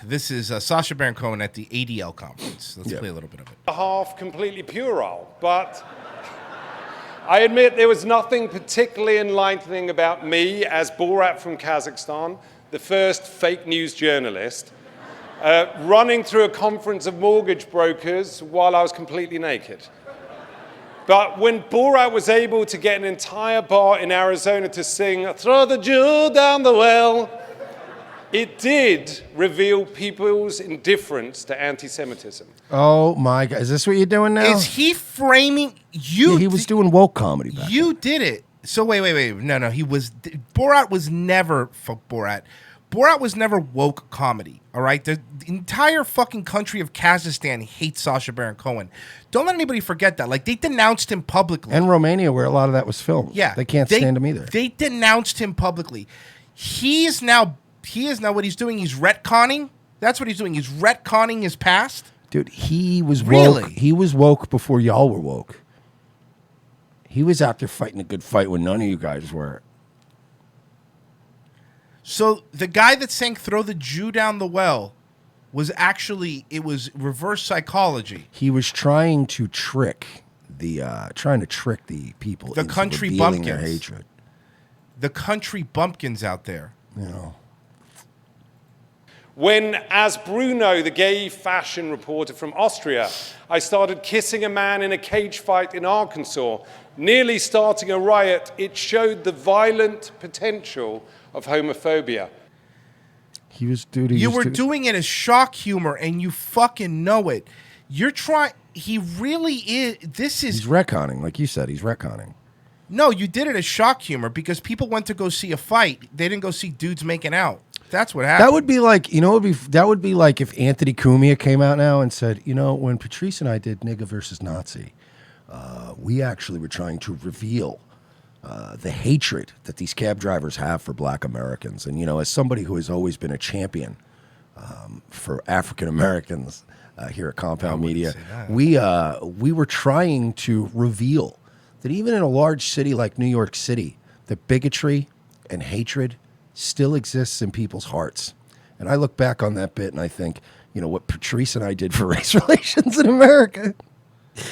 This is Sacha Baron Cohen at the ADL conference. Let's play a little bit of it. Half completely puerile, but I admit there was nothing particularly enlightening about me as Borat from Kazakhstan, the first fake news journalist, running through a conference of mortgage brokers while I was completely naked. But when Borat was able to get an entire bar in Arizona to sing, "Throw the Jew down the well," it did reveal people's indifference to anti-Semitism. Oh my God. Is this what you're doing now? Is he framing you? Yeah, he was doing woke comedy back You did it. So wait. No, Borat was never, Borat was never woke comedy, all right? The entire fucking country of Kazakhstan hates Sacha Baron Cohen. Don't let anybody forget that. Like, they denounced him publicly. And Romania, where a lot of that was filmed. Yeah. They can't stand him either. They denounced him publicly. He is now what he's doing. He's retconning. That's what he's doing. He's retconning his past. Dude, he was woke. Really? He was woke before y'all were woke. He was out there fighting a good fight when none of you guys were. So the guy that sang "Throw the Jew Down the Well" was it was reverse psychology. He was trying to trick the people. The into country revealing their bumpkins. hatred. The country bumpkins out there. You know. When, as Bruno, the gay fashion reporter from Austria, I started kissing a man in a cage fight in Arkansas, nearly starting a riot, it showed the violent potential of homophobia. He was You were doing it as shock humor, and you fucking know it. You're trying. He really is. He's retconning, like you said. He's retconning. No, you did it as shock humor because people went to go see a fight. They didn't go see dudes making out. That's what happened. That would be like, that would be like if Anthony Cumia came out now and said, when Patrice and I did Nigga versus Nazi, we actually were trying to reveal the hatred that these cab drivers have for black Americans. And, as somebody who has always been a champion for African Americans here at Compound Media, we were trying to reveal that even in a large city like New York City, that bigotry and hatred still exists in people's hearts. And I look back on that bit and I think, what Patrice and I did for race relations in America.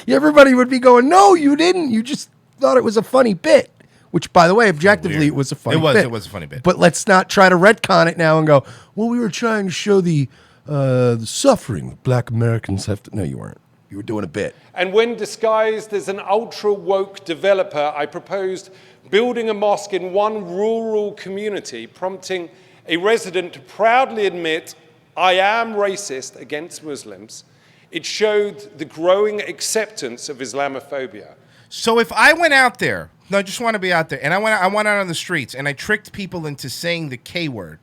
Everybody would be going, no, you didn't. You just thought it was a funny bit. Which, by the way, objectively, it was a funny bit. It was a funny bit. But let's not try to retcon it now and go, well, we were trying to show the suffering black Americans have to. No, you weren't. You were doing a bit. And when disguised as an ultra-woke developer, I proposed building a mosque in one rural community, prompting a resident to proudly admit, I am racist against Muslims. It showed the growing acceptance of Islamophobia. So if I went out there, I just want to be out there, and I went out on the streets, and I tricked people into saying the K word,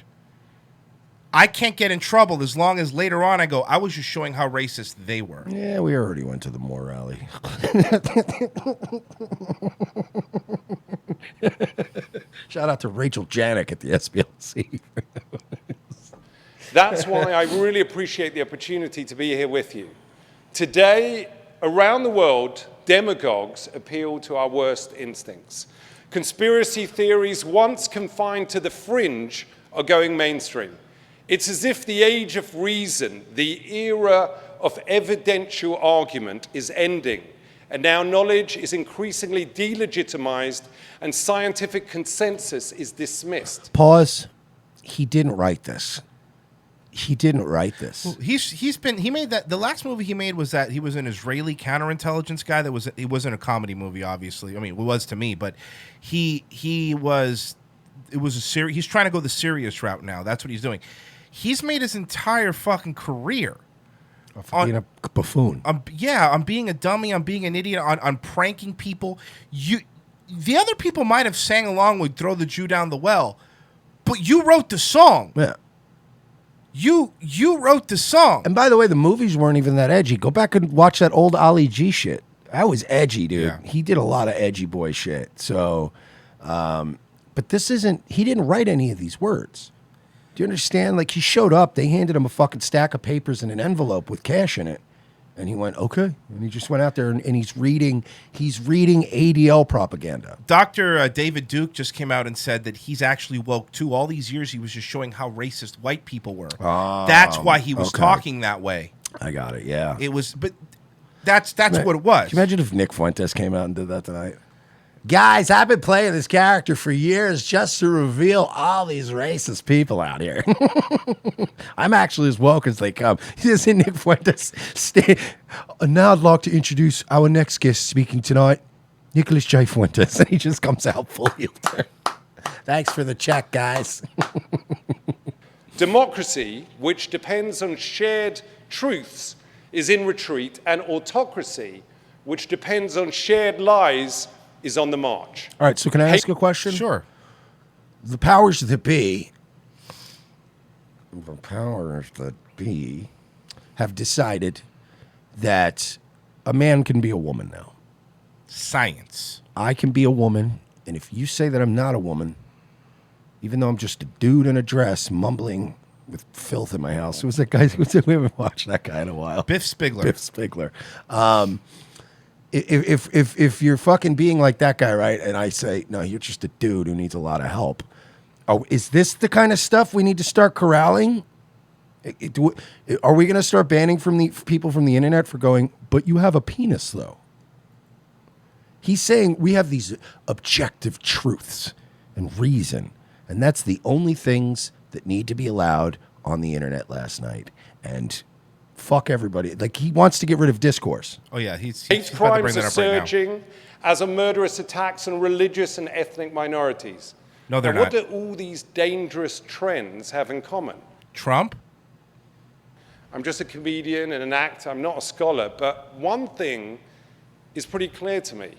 I can't get in trouble as long as later on I go, I was just showing how racist they were. Yeah, we already went to the Moore rally. Shout out to Rachel Janik at the SPLC. That's why I really appreciate the opportunity to be here with you. Today, around the world, demagogues appeal to our worst instincts. Conspiracy theories, once confined to the fringe, are going mainstream. It's as if the age of reason, the era of evidential argument is ending, and now knowledge is increasingly delegitimized and scientific consensus is dismissed. Pause. He didn't write this. He didn't write this. Well, he made that. The last movie he made was that he was an Israeli counterintelligence guy. It wasn't a comedy movie, obviously. I mean, it was to me, but it was a serious. He's trying to go the serious route now. That's what he's doing. He's made his entire fucking career on being a buffoon. On being a dummy, on being an idiot, on pranking people. The other people might have sang along with "Throw the Jew Down the Well," but you wrote the song. Yeah. You wrote the song. And by the way, the movies weren't even that edgy. Go back and watch that old Ali G shit. That was edgy, dude. Yeah. He did a lot of edgy boy shit. So, but this isn't, he didn't write any of these words. Do you understand? Like, he showed up, they handed him a fucking stack of papers and an envelope with cash in it. And he went, okay. And he just went out there and he's reading ADL propaganda. Dr. David Duke just came out and said that he's actually woke too. All these years he was just showing how racist white people were. That's why he was talking that way. I got it, yeah. It was, but that's what it was. Can you imagine if Nick Fuentes came out and did that tonight? Guys, I've been playing this character for years just to reveal all these racist people out here. I'm actually as woke as they come. You see Nick Fuentes. Now I'd like to introduce our next guest speaking tonight, Nicholas J. Fuentes. And he just comes out fully. Thanks for the check, guys. Democracy, which depends on shared truths, is in retreat, and autocracy, which depends on shared lies, is on the march. All right, so can I ask a question? Sure. The powers that be have decided that a man can be a woman now. Science. I can be a woman, and if you say that I'm not a woman, even though I'm just a dude in a dress mumbling with filth in my house. Who was that guy? We haven't watched that guy in a while. Biff Spigler. Biff Spigler. If you're fucking being like that guy, right? And I say, no, you're just a dude who needs a lot of help. Oh, is this the kind of stuff we need to start corralling? Are we going to start banning from the people from the internet for going, but you have a penis, though? He's saying we have these objective truths and reason, and that's the only things that need to be allowed on the internet last night. And fuck everybody. Like, he wants to get rid of discourse. Oh, yeah. He's Hate about to bring crimes that are up right now. surging, as are murderous attacks on religious and ethnic minorities. No, they're and not. What do all these dangerous trends have in common? Trump? I'm just a comedian and an actor. I'm not a scholar. But one thing is pretty clear to me.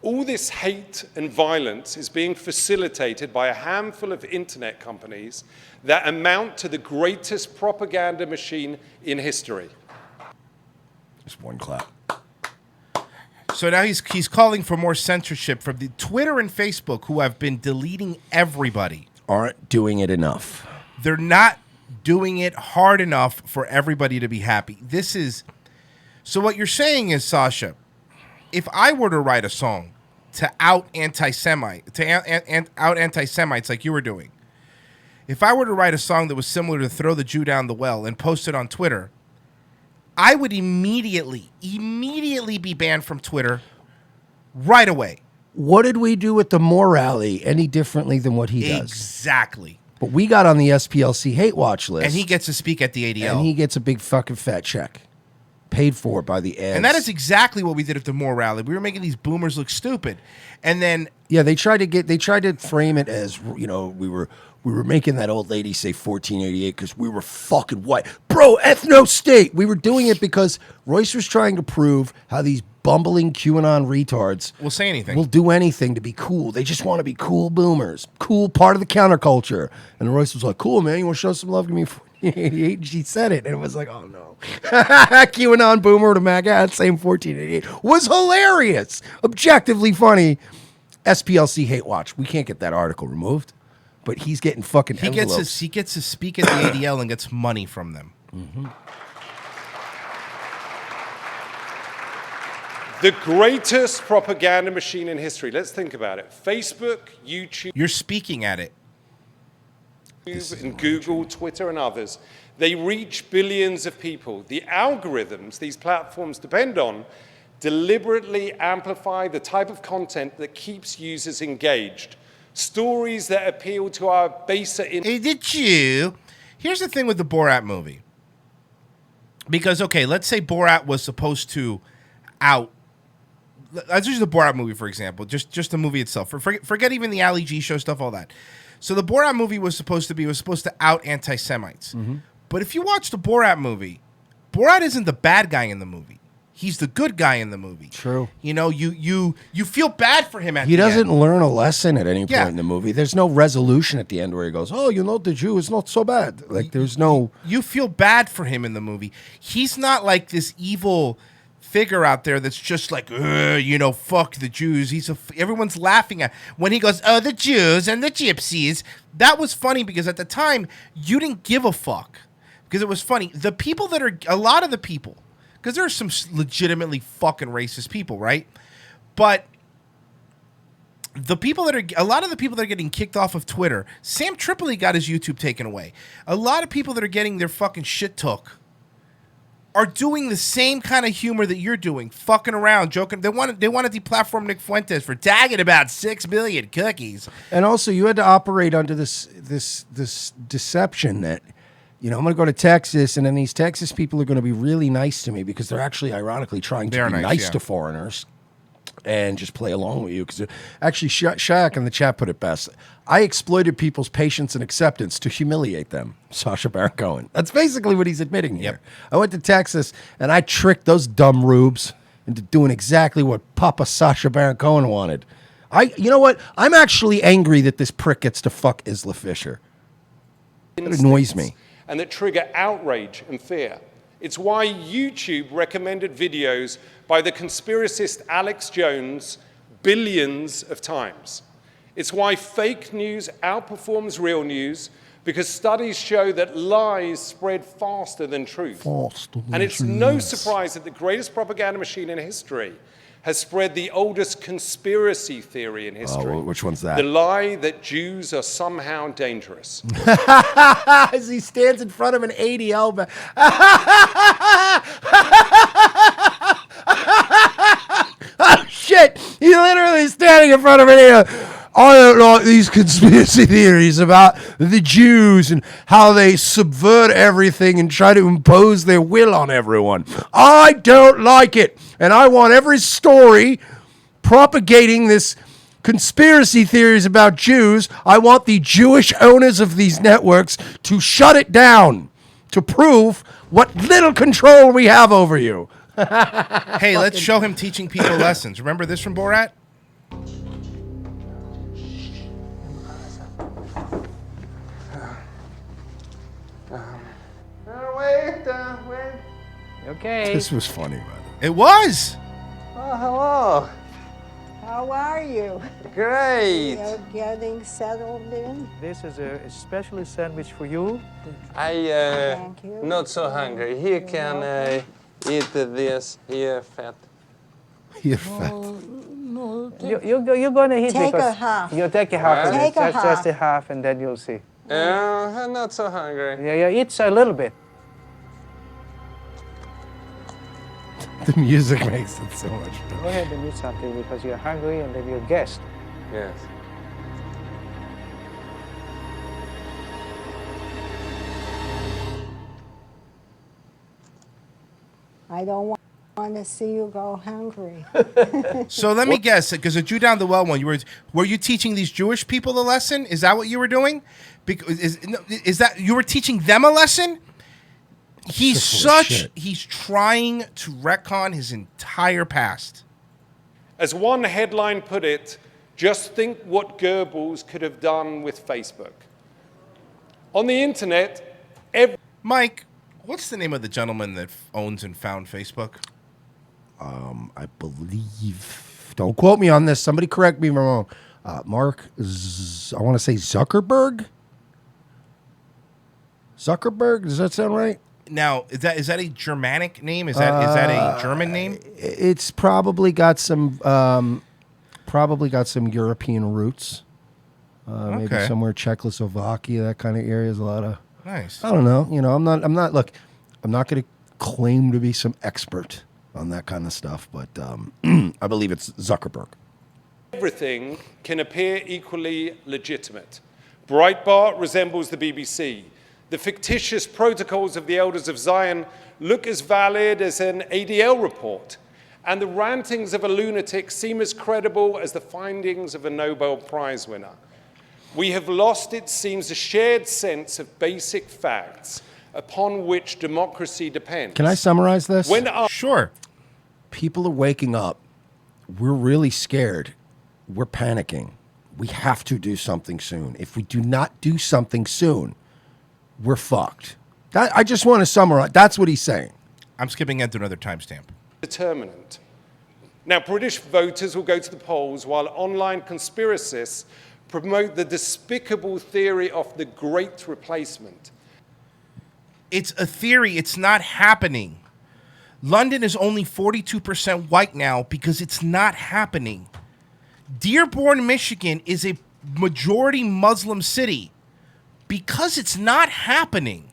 All this hate and violence is being facilitated by a handful of internet companies that amount to the greatest propaganda machine in history. Just one clap. So now he's calling for more censorship from the Twitter and Facebook, who have been deleting everybody. Aren't doing it enough. They're not doing it hard enough for everybody to be happy. This is... So what you're saying is, Sacha, if I were to write a song to out anti-Semites like you were doing, if I were to write a song that was similar to Throw the Jew Down the Well and post it on Twitter, I would immediately be banned from Twitter right away. What did we do with the Moore rally any differently than what he does? Exactly. But we got on the SPLC hate watch list. And he gets to speak at the ADL. And he gets a big fucking fat check. Paid for by the ads. And that is exactly what we did at the Moore rally. We were making these boomers look stupid. And then... Yeah, they tried to frame it as, you know, we were making that old lady say 1488 because we were fucking white. Bro, ethno state. We were doing it because Royce was trying to prove how these bumbling QAnon retards will say anything. Will do anything to be cool. They just want to be cool boomers. Cool part of the counterculture. And Royce was like, cool, man. You want to show some love to me? 1488. She said it. And it was like, oh, no. QAnon boomer to MAGA, same 1488. Was hilarious. Objectively funny. SPLC hate watch. We can't get that article removed. But he's getting fucking envelopes. He gets to speak at the ADL and gets money from them. Mm-hmm. The greatest propaganda machine in history. Let's think about it. Facebook, YouTube. You're speaking at it. And Google, Twitter, and others. They reach billions of people. The algorithms these platforms depend on deliberately amplify the type of content that keeps users engaged. Stories that appeal to our baser... Hey, did you? Here's the thing with the Borat movie. Because, okay, let's say Borat was supposed to out... Let's use the Borat movie, for example. Just the movie itself. Forget even the Ali G show stuff, all that. So the Borat movie was supposed to out anti-Semites. Mm-hmm. But if you watch the Borat movie, Borat isn't the bad guy in the movie. He's the good guy in the movie. True. You know, you feel bad for him at the end. He doesn't learn a lesson at any point in the movie. There's no resolution at the end where he goes, oh, you know, the Jew is not so bad. Like, there's no... You feel bad for him in the movie. He's not like this evil figure out there that's just like, you know, fuck the Jews. Everyone's laughing at when he goes, oh, the Jews and the gypsies. That was funny because at the time, you didn't give a fuck because it was funny. A lot of the people, because there are some legitimately fucking racist people, right? But a lot of the people that are getting kicked off of Twitter, Sam Tripoli got his YouTube taken away. A lot of people that are getting their fucking shit took are doing the same kind of humor that you're doing, fucking around, joking. They want to deplatform Nick Fuentes for tagging about 6 million cookies. And also, you had to operate under this deception that, I'm going to go to Texas, and then these Texas people are going to be really nice to me because they're actually, ironically, trying to be nice to foreigners and just play along with you. Because actually, Shaq in the chat put it best. I exploited people's patience and acceptance to humiliate them. Sacha Baron Cohen. That's basically what he's admitting here. Yep. I went to Texas, and I tricked those dumb rubes into doing exactly what Papa Sacha Baron Cohen wanted. You know what? I'm actually angry that this prick gets to fuck Isla Fisher. It annoys me. And that trigger outrage and fear. It's why YouTube recommended videos by the conspiracist Alex Jones billions of times. It's why fake news outperforms real news, because studies show that lies spread faster than truth. And it's no surprise that the greatest propaganda machine in history has spread the oldest conspiracy theory in history. Which one's that? The lie that Jews are somehow dangerous. As he stands in front of an ADL bag. Oh, shit. He's literally standing in front of an ADL. I don't like these conspiracy theories about the Jews and how they subvert everything and try to impose their will on everyone. I don't like it. And I want every story propagating this conspiracy theories about Jews. I want the Jewish owners of these networks to shut it down to prove what little control we have over you. Hey, let's show him teaching people lessons. Remember this from Borat? Wait. Okay. This was funny, brother. It was. Oh, hello. How are you? Great. You're getting settled in? This is a special sandwich for you. Thank you. Not so hungry. Here can eat this. Here, fat. You're fat. You're going to eat Take because a half. You take a half. of Take it. a Just a half. half, and then you'll see. I'm not so hungry. Yeah, eat a little bit. The music makes it so much better. Go ahead and eat something because you're hungry and then you're a guest. Yes. I don't want to see you go hungry. So let me guess, because a Jew down the well one, were you teaching these Jewish people the lesson? Is that what you were doing? Because is that you were teaching them a lesson? He's trying to retcon his entire past. As one headline put it, just think what Goebbels could have done with Facebook. On the internet, Mike, what's the name of the gentleman that owns and found Facebook? I believe. Don't quote me on this. Somebody correct me if I'm wrong. Mark, I want to say Zuckerberg. Zuckerberg, does that sound right? Now, is that a Germanic name? Is that a German name? It's probably got some European roots. Maybe somewhere Czechoslovakia, that kind of area. Is a lot of nice. I don't know. I'm not. Look, I'm not going to claim to be some expert on that kind of stuff, but I believe it's Zuckerberg. everything can appear equally legitimate. Breitbart resembles the BBC. The fictitious protocols of the Elders of Zion look as valid as an ADL report. And the rantings of a lunatic seem as credible as the findings of a Nobel Prize winner. We have lost, it seems, a shared sense of basic facts upon which democracy depends. Can I summarize this? Sure. People are waking up. We're really scared. We're panicking. We have to do something soon. If we do not do something soon, we're fucked. I just want to summarize. That's what he's saying. I'm skipping into another timestamp. Determinant. Now, British voters will go to the polls while online conspiracists promote the despicable theory of the Great Replacement. It's a theory. It's not happening. London is only 42% white now because it's not happening. Dearborn, Michigan is a majority Muslim city because it's not happening.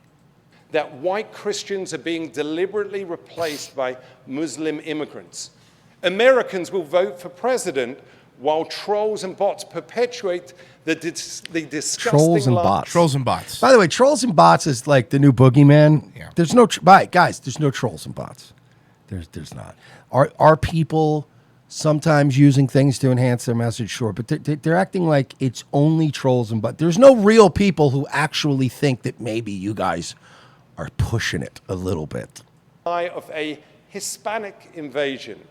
That white Christians are being deliberately replaced by Muslim immigrants. Americans will vote for president while trolls and bots perpetuate the disgusting Trolls and lies. bots. Trolls and bots. By the way, trolls and bots is like the new boogeyman. Yeah. There's no guys. There's no trolls and bots. There's not. Are people sometimes using things to enhance their message? Sure, but they're acting like it's only trolls and bots. There's no real people who actually think that maybe you guys are pushing it a little bit. Of a Hispanic invasion.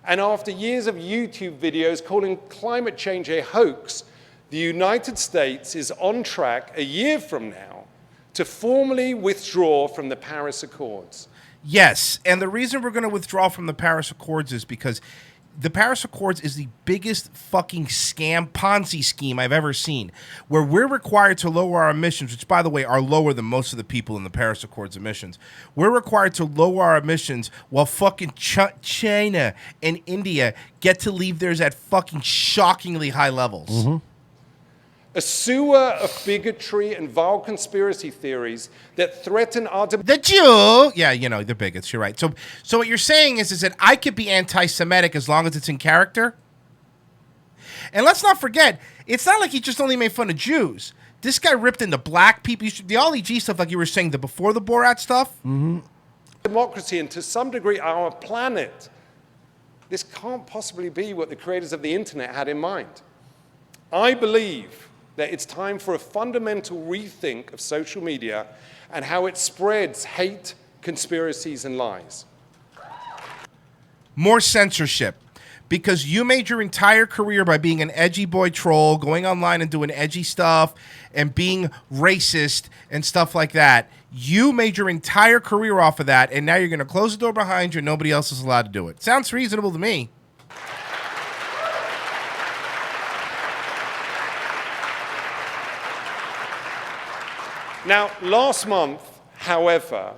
And after years of YouTube videos calling climate change a hoax, the United States is on track a year from now to formally withdraw from the Paris Accords. Yes, and the reason we're going to withdraw from the Paris Accords is because the Paris Accords is the biggest fucking scam, Ponzi scheme I've ever seen, where we're required to lower our emissions, which, by the way, are lower than most of the people in the Paris Accords emissions. We're required to lower our emissions while fucking China and India get to leave theirs at fucking shockingly high levels. Mm-hmm. A sewer of bigotry and vile conspiracy theories that threaten our The Jew, yeah, you know, they're bigots. You're right. So what you're saying is that I could be anti-Semitic as long as it's in character. And let's not forget, it's not like he just only made fun of Jews. This guy ripped into black people. The Ali G stuff, like you were saying, the before the Borat stuff. Mm-hmm. democracy and to some degree our planet. This can't possibly be what the creators of the internet had in mind. I believe that it's time for a fundamental rethink of social media and how it spreads hate, conspiracies, and lies. More censorship. Because you made your entire career by being an edgy boy troll, going online and doing edgy stuff, and being racist and stuff like that. You made your entire career off of that, and now you're going to close the door behind you and nobody else is allowed to do it. Sounds reasonable to me. Now, last month, however,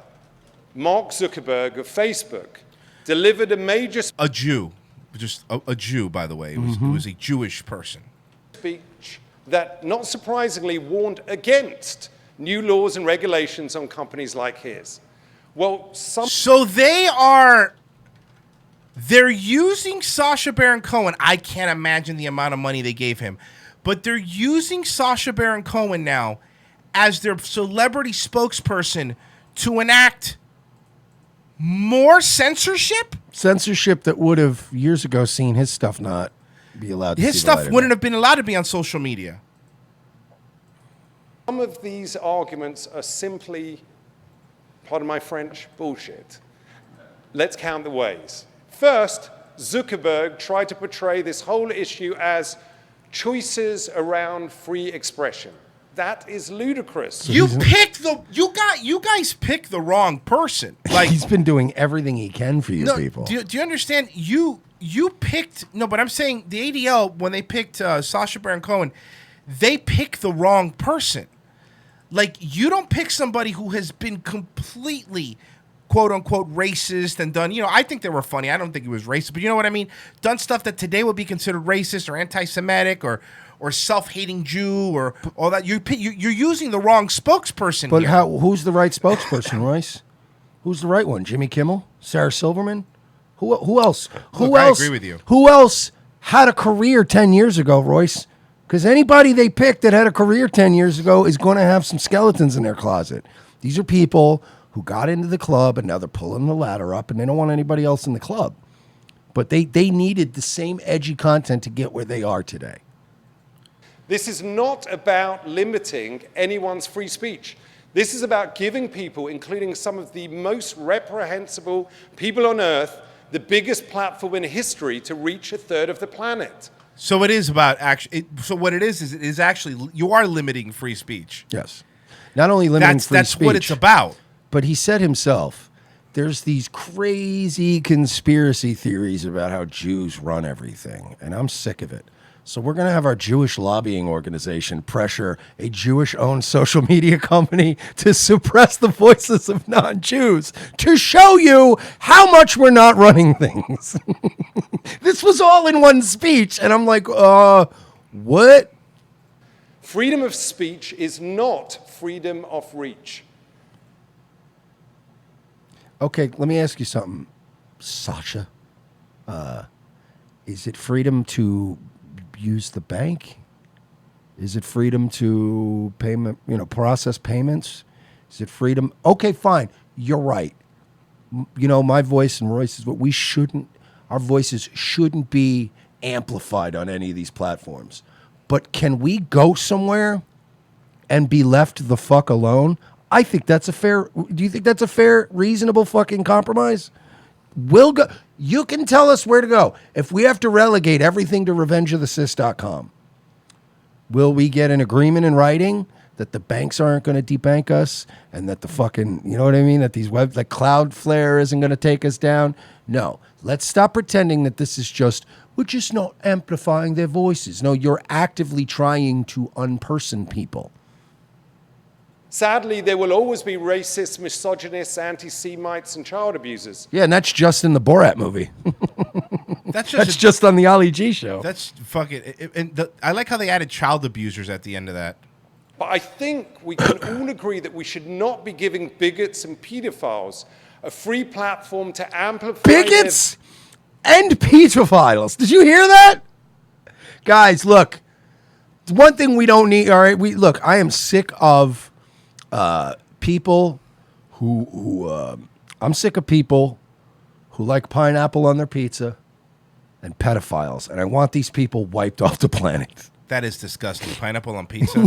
Mark Zuckerberg of Facebook delivered a major A Jew. Just a Jew, by the way. It was a Jewish person. speech that, not surprisingly, warned against new laws and regulations on companies like his. Well, So they're using Sacha Baron Cohen. I can't imagine the amount of money they gave him. But they're using Sacha Baron Cohen now as their celebrity spokesperson to enact more censorship? Censorship that would have years ago seen his stuff not be allowed to His see the stuff light of wouldn't day. have been allowed to be on social media. Some of these arguments are simply, pardon my French, bullshit. Let's count the ways. First, Zuckerberg tried to portray this whole issue as choices around free expression. That is ludicrous. You guys picked the wrong person. Like He's been doing everything he can for you people. Do you understand? You picked but I'm saying the ADL when they picked Sacha Baron Cohen, they picked the wrong person. Like you don't pick somebody who has been completely quote unquote racist and done. I think they were funny. I don't think he was racist, but you know what I mean. Done stuff that today would be considered racist or anti-Semitic or self-hating Jew or all that. You're using the wrong spokesperson. But here. who's the right spokesperson, Royce? Who's the right one? Jimmy Kimmel? Sarah Silverman? Who else? Look, I agree with you. Who else had a career 10 years ago, Royce? Because anybody they picked that had a career 10 years ago is going to have some skeletons in their closet. These are people who got into the club and now they're pulling the ladder up and they don't want anybody else in the club. But they needed the same edgy content to get where they are today. This is not about limiting anyone's free speech. This is about giving people, including some of the most reprehensible people on earth, the biggest platform in history to reach a third of the planet. So it is about actually. So what it is actually you are limiting free speech. Yes. Not only limiting free That's speech. what it's about. But he said himself, there's these crazy conspiracy theories about how Jews run everything, and I'm sick of it. So we're going to have our Jewish lobbying organization pressure a Jewish-owned social media company to suppress the voices of non-Jews to show you how much we're not running things. This was all in one speech, and I'm like, what? Freedom of speech is not freedom of reach. Okay, let me ask you something, Sacha. Is it freedom to use the bank? Is it freedom to process payments? Is it freedom? Okay, fine. You're right. My voice and Royce's, but our voices shouldn't be amplified on any of these platforms. But can we go somewhere and be left the fuck alone? I think that's do you think that's a fair, reasonable fucking compromise? We'll go. You can tell us where to go. If we have to relegate everything to revengeofthesis.com, will we get an agreement in writing that the banks aren't going to debank us and that the fucking, you know what I mean? That like Cloudflare isn't going to take us down? No. Let's stop pretending that this is we're just not amplifying their voices. No, you're actively trying to unperson people. Sadly, there will always be racists, misogynists, anti-Semites, and child abusers. Yeah, and that's just in the Borat movie. That's just on the Ali G show. That's fucking. I like how they added child abusers at the end of that. But I think we can all agree that we should not be giving bigots and pedophiles a free platform to amplify bigots and pedophiles. Did you hear that? Guys, look. One thing we don't need, all right? I am sick of people I'm sick of people who like pineapple on their pizza and pedophiles, and I want these people wiped off the planet. That is disgusting. Pineapple on pizza.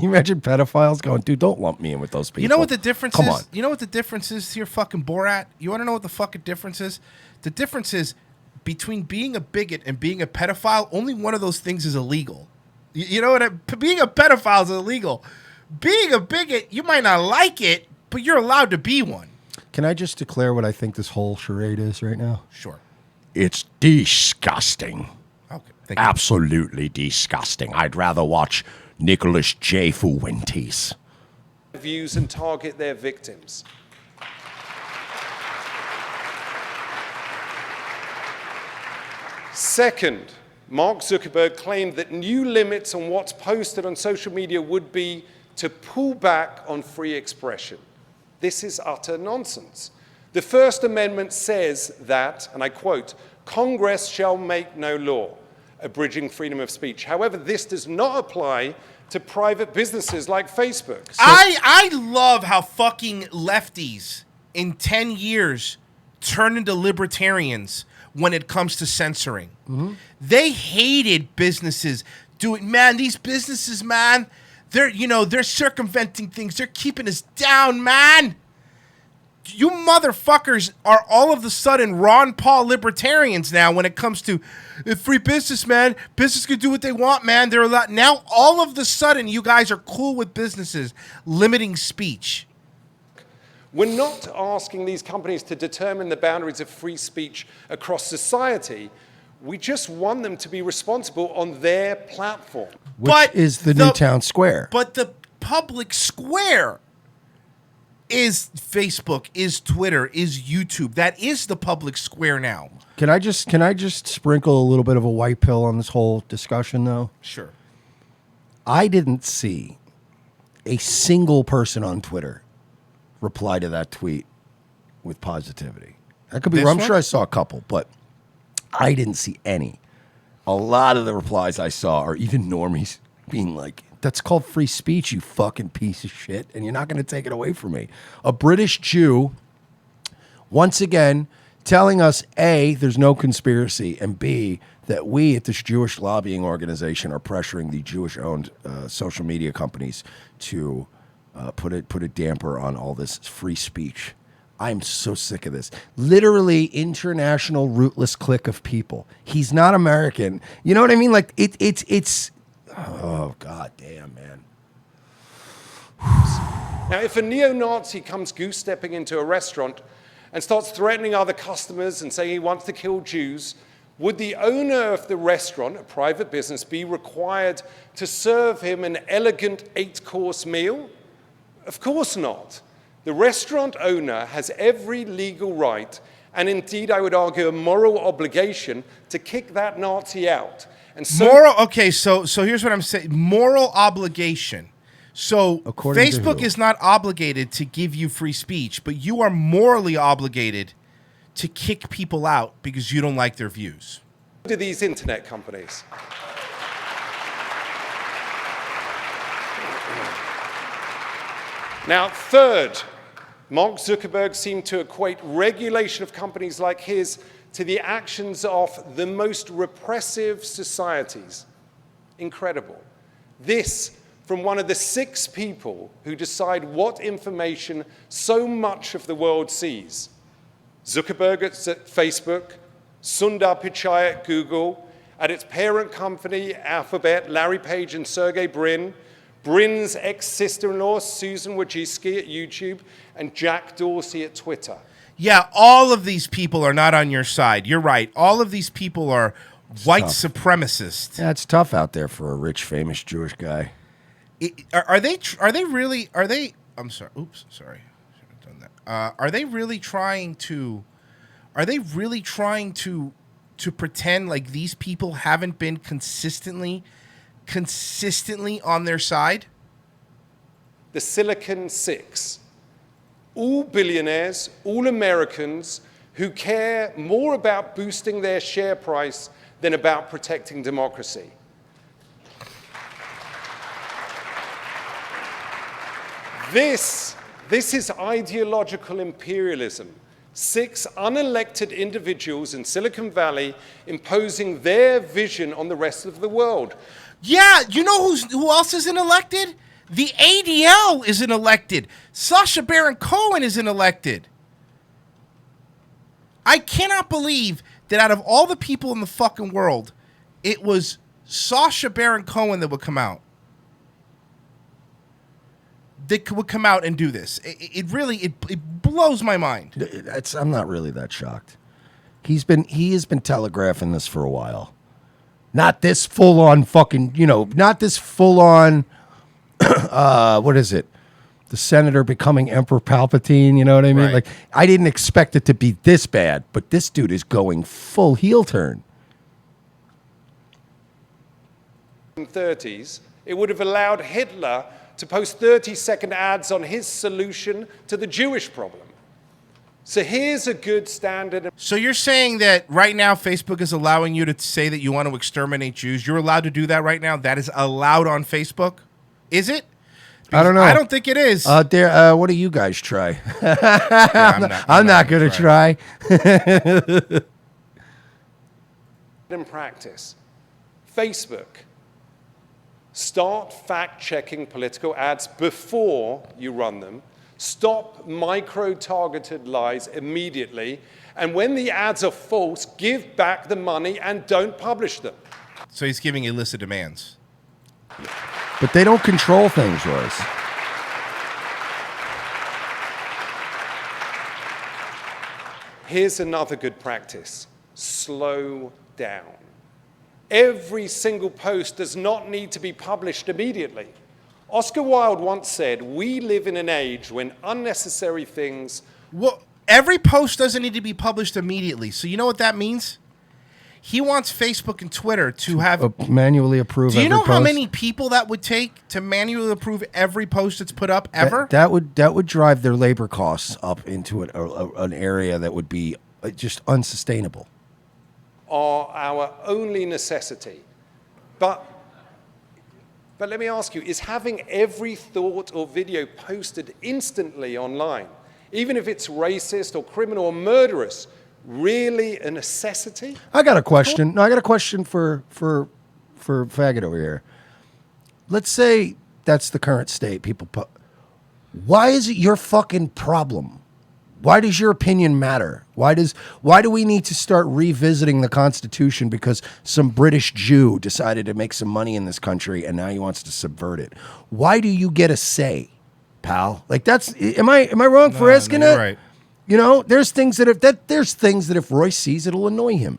Imagine pedophiles going, dude, don't lump me in with those people. You know what the difference is? Come on. You know what the difference is here, fucking Borat? You want to know what the fucking difference is? The difference is between being a bigot and being a pedophile, only one of those things is illegal. You know what? Being a pedophile is illegal. Being a bigot, you might not like it, but you're allowed to be one. Can I just declare what I think this whole charade is right now? Sure. It's disgusting. Okay. Thank you. Absolutely disgusting. I'd rather watch Nicholas J. Fuentes. views and target their victims. Second, Mark Zuckerberg claimed that new limits on what's posted on social media would be to pull back on free expression. This is utter nonsense. The First Amendment says that, and I quote, Congress shall make no law abridging freedom of speech. However, this does not apply to private businesses like Facebook. So I love how fucking lefties in 10 years turn into libertarians when it comes to censoring. Mm-hmm. They hated businesses doing, man, these businesses, man, they're circumventing things. They're keeping us down, man. You motherfuckers are all of a sudden Ron Paul libertarians now when it comes to free business, man. Business can do what they want, man. They're allowed. Now, all of a sudden, you guys are cool with businesses limiting speech. We're not asking these companies to determine the boundaries of free speech across society. We just want them to be responsible on their platform. Which is the new town square. But the public square is Facebook, is Twitter, is YouTube. That is the public square now. Can I just sprinkle a little bit of a white pill on this whole discussion, though? Sure. I didn't see a single person on Twitter reply to that tweet with positivity. That could be wrong. I'm sure I saw a couple, but I didn't see any. A lot of the replies I saw are even normies being like, that's called free speech, you fucking piece of shit, and you're not going to take it away from me. A British Jew, once again, telling us, A, there's no conspiracy, and B, that we at this Jewish lobbying organization are pressuring the Jewish-owned social media companies to put a damper on all this free speech. I'm so sick of this. Literally international rootless clique of people. He's not American. You know what I mean? Like, it's oh, god damn, man. Now, if a neo-Nazi comes goose-stepping into a restaurant and starts threatening other customers and saying he wants to kill Jews, would the owner of the restaurant, a private business, be required to serve him an elegant 8-course meal? Of course not. The restaurant owner has every legal right, and indeed, I would argue, a moral obligation to kick that Nazi out. And so okay, so here's what I'm saying. Moral obligation. So According to Facebook who? is not obligated to give you free speech, but you are morally obligated to kick people out because you don't like their views. do these internet companies. Now, third, Mark Zuckerberg seemed to equate regulation of companies like his to the actions of the most repressive societies. Incredible. This from one of the 6 people who decide what information so much of the world sees. Zuckerberg at Facebook, Sundar Pichai at Google, at its parent company, Alphabet, Larry Page and Sergey Brin, Brin's ex-sister-in-law, Susan Wojcicki at YouTube, and Jack Dorsey at Twitter. Yeah, all of these people are not on your side. You're right. All of these people are white supremacists. Yeah, it's tough out there for a rich, famous Jewish guy. Are they really? I'm sorry. Oops, sorry. Should have done that. Are they really trying to? Are they really trying to pretend like these people haven't been consistently on their side? The Silicon Six. All billionaires, all Americans who care more about boosting their share price than about protecting democracy. This is ideological imperialism. 6 unelected individuals in Silicon Valley imposing their vision on the rest of the world. Yeah, you know who else isn't elected? The ADL isn't elected. Sacha Baron Cohen isn't elected. I cannot believe that out of all the people in the fucking world, it was Sacha Baron Cohen that would come out. That would come out and do this. It really blows my mind. I'm not really that shocked. He has been telegraphing this for a while. Not this full on fucking, not this full on. What is it? The senator becoming Emperor Palpatine. You know what I mean? Right. Like, I didn't expect it to be this bad, but this dude is going full heel turn. In the 1930s, it would have allowed Hitler to post 30-second ads on his solution to the Jewish problem. So here's a good standard. So you're saying that right now Facebook is allowing you to say that you want to exterminate Jews? You're allowed to do that right now? That is allowed on Facebook? Is it? I don't know. I don't think it is. What do you guys try? I'm not going to try. In practice, Facebook, start fact-checking political ads before you run them. Stop micro-targeted lies immediately. And when the ads are false, give back the money and don't publish them. So he's giving illicit demands. But they don't control things, Royce. Here's another good practice. Slow down. Every single post does not need to be published immediately. Oscar Wilde once said, "We live in an age when unnecessary things..." Well, every post doesn't need to be published immediately. So you know what that means? He wants Facebook and Twitter to have manually approve. Do you know every how post? many people that would take to manually approve every post that's put up ever? That would drive their labor costs up into an area that would be just unsustainable. Are our only necessity. But let me ask you, is having every thought or video posted instantly online, even if it's racist or criminal or murderous, really a necessity? I got a question. No, I got a question for faggot over here. Let's say that's the current state. Why is it your fucking problem? Why does your opinion matter? Why do we need to start revisiting the Constitution because some British Jew decided to make some money in this country and now he wants to subvert it? Why do you get a say, pal? Like am I wrong for asking you're it? right. There's things that if Royce sees, it'll annoy him.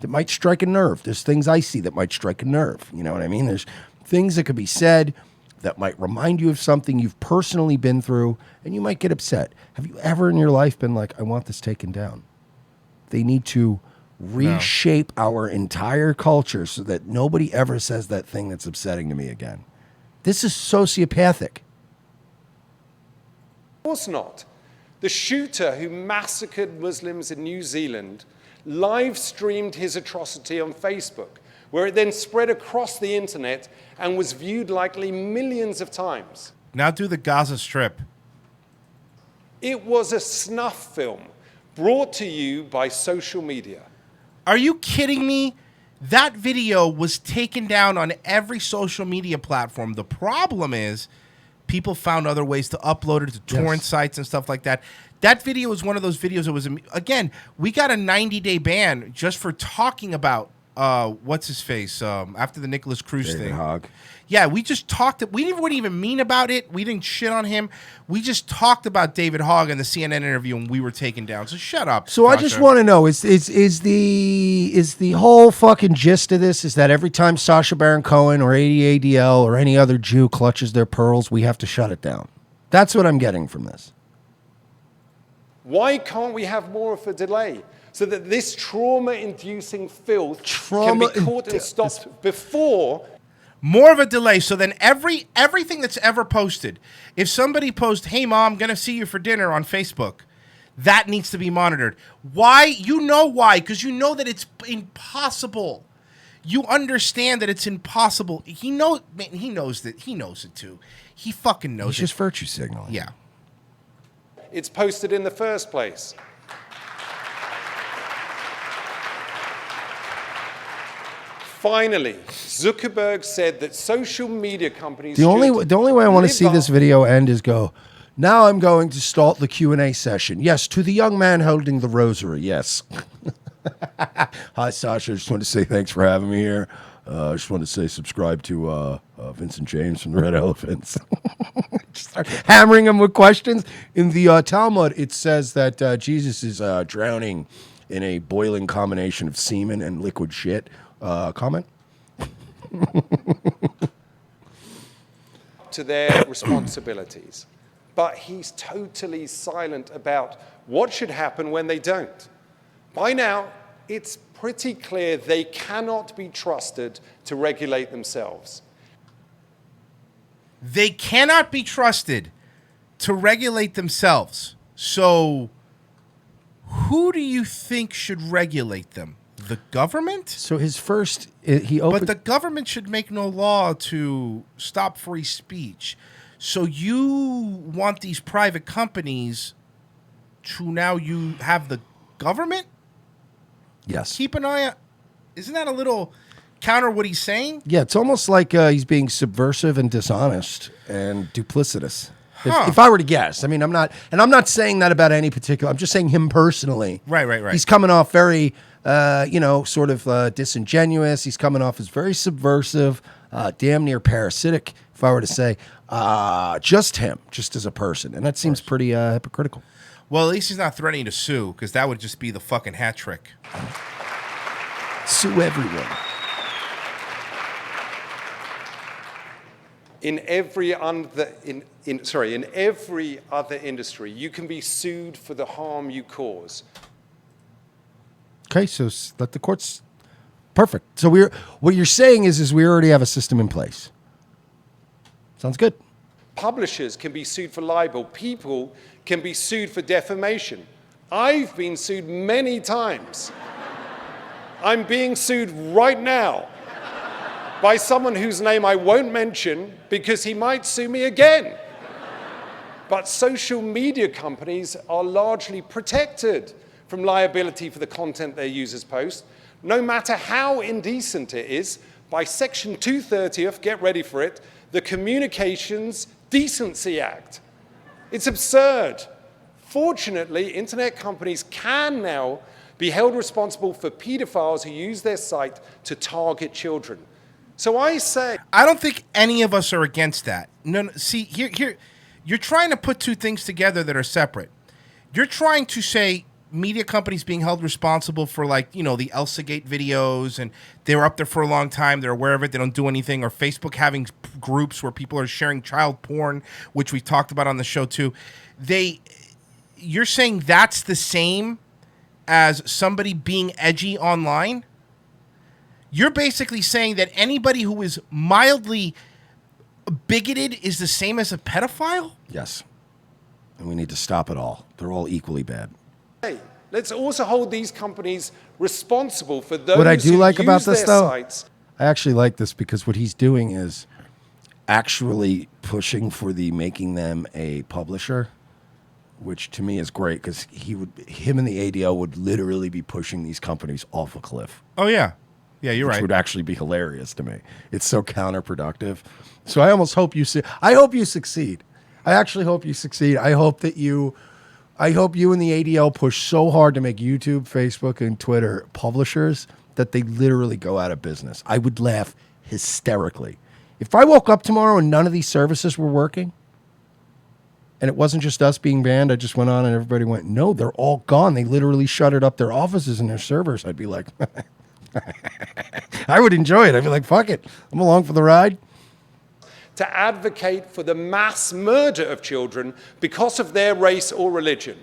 that might strike a nerve. There's things I see that might strike a nerve. You know what I mean? There's things that could be said that might remind you of something you've personally been through, and you might get upset. Have you ever in your life been like, I want this taken down? They need to reshape our entire culture so that nobody ever says that thing that's upsetting to me again. This is sociopathic. Of course not. The shooter who massacred Muslims in New Zealand live streamed his atrocity on Facebook, where it then spread across the internet and was viewed likely millions of times. Now do the Gaza Strip. It was a snuff film brought to you by social media. Are you kidding me? That video was taken down on every social media platform. The problem is people found other ways to upload it to torrent sites and stuff like that. That video was one of those videos that was, again, we got a 90-day ban just for talking about what's his face after the Nicholas Cruz David thing. Hogg. Yeah, we just talked. We wouldn't even mean about it. We didn't shit on him. We just talked about David Hogg in the CNN interview, and we were taken down. So shut up. So I just want to know: is the whole fucking gist of this is that every time Sacha Baron Cohen or ADADL or any other Jew clutches their pearls, we have to shut it down? That's what I'm getting from this. Why can't we have more of a delay so that this trauma-inducing filth can be caught and stopped before? More of a delay, so then everything that's ever posted, if somebody posts, "Hey mom, gonna see you for dinner" on Facebook, that needs to be monitored. Why? You know why? Because you know that it's impossible. You understand that it's impossible. He knows that. He knows it too. He fucking knows It's it. just virtue signaling. Yeah. It's posted in the first place. Finally, Zuckerberg said that social media companies The only way I want to see this video end is go, now I'm going to start the Q&A session. Yes, to the young man holding the rosary, yes. Hi, Sacha. I just want to say thanks for having me here. I just want to say subscribe to Vincent James from the Red Elephants. Just start hammering him with questions. In the Talmud, it says that Jesus is drowning in a boiling combination of semen and liquid shit. Comment? to their responsibilities. But he's totally silent about what should happen when they don't. By now, it's pretty clear they cannot be trusted to regulate themselves. They cannot be trusted to regulate themselves. So who do you think should regulate them? The government? So his first, he opened... But the government should make no law to stop free speech. So you want these private companies to now you have the government? Yes. Keep an eye on... Isn't that a little counter what he's saying? Yeah, it's almost like he's being subversive and dishonest and duplicitous. Huh. If I were to guess, I mean, I'm not saying that about any particular. I'm just saying him personally. Right. He's coming off very, sort of disingenuous. He's coming off as very subversive, damn near parasitic. If I were to say, just him, just as a person, and that seems pretty hypocritical. Well, at least he's not threatening to sue, because that would just be the fucking hat trick. Sue everyone. In every other industry, you can be sued for the harm you cause. Okay, so let the courts. Perfect. So what you're saying is we already have a system in place. Sounds good. Publishers can be sued for libel. People can be sued for defamation. I've been sued many times. I'm being sued right now by someone whose name I won't mention because he might sue me again. But social media companies are largely protected from liability for the content their users post, no matter how indecent it is, by Section 230 of, get ready for it, the Communications Decency Act. It's absurd. Fortunately, internet companies can now be held responsible for pedophiles who use their site to target children. So I say... I don't think any of us are against that. No, see, here, you're trying to put two things together that are separate. You're trying to say media companies being held responsible for, like, you know, the Elsagate videos, and they were up there for a long time. They're aware of it. They don't do anything. Or Facebook having groups where people are sharing child porn, which we talked about on the show too. You're saying that's the same as somebody being edgy online? You're basically saying that anybody who is mildly bigoted is the same as a pedophile? Yes. And we need to stop it all. They're all equally bad. Hey, let's also hold these companies responsible for those What I do who like use about this, their though, sites. I actually like this because what he's doing is actually pushing for the making them a publisher, which to me is great because him and the ADL would literally be pushing these companies off a cliff. Oh, yeah. Yeah, you're Which right. would actually be hilarious to me. It's so counterproductive. So I almost hope you I hope you succeed. I actually hope you succeed. I hope you and the ADL push so hard to make YouTube, Facebook, and Twitter publishers that they literally go out of business. I would laugh hysterically. If I woke up tomorrow and none of these services were working, and it wasn't just us being banned, I just went on and everybody went, no, they're all gone. They literally shuttered up their offices and their servers. I'd be like, I would enjoy it. I'd be like, fuck it. I'm along for the ride. To advocate for the mass murder of children because of their race or religion.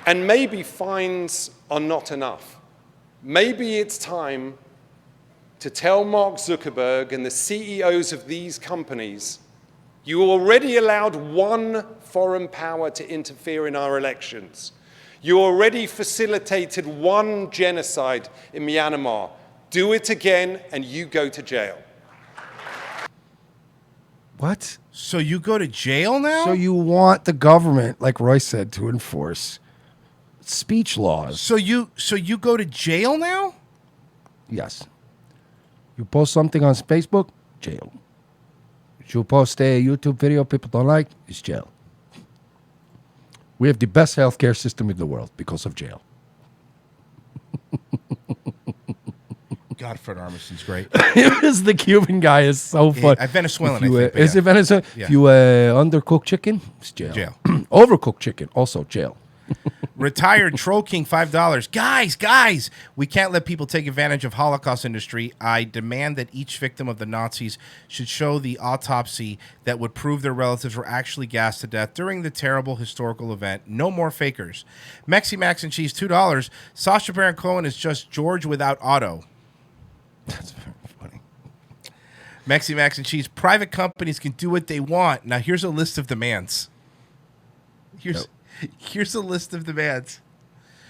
And maybe fines are not enough. Maybe it's time to tell Mark Zuckerberg and the CEOs of these companies, you already allowed one foreign power to interfere in our elections. You already facilitated one genocide in Myanmar. Do it again and you go to jail. What? So you go to jail now? So you want the government, like Royce said, to enforce speech laws. So you go to jail now? Yes. You post something on Facebook, jail. You post a YouTube video people don't like, it's jail. We have the best healthcare system in the world because of jail. Godfred Armison's great. The Cuban guy is so fun. Venezuelan, If you, I think. is it Venezuelan? Yeah. If you undercooked chicken, it's jail. Jail. Overcooked chicken, also jail. Retired Troll King, $5. Guys, we can't let people take advantage of Holocaust industry. I demand that each victim of the Nazis should show the autopsy that would prove their relatives were actually gassed to death during the terrible historical event. No more fakers. Mexi Max and Cheese, $2. Sacha Baron Cohen is just George without Otto. That's very funny. Mexi Max and Cheese, private companies can do what they want. Now here's a list of demands. Here's a list of demands.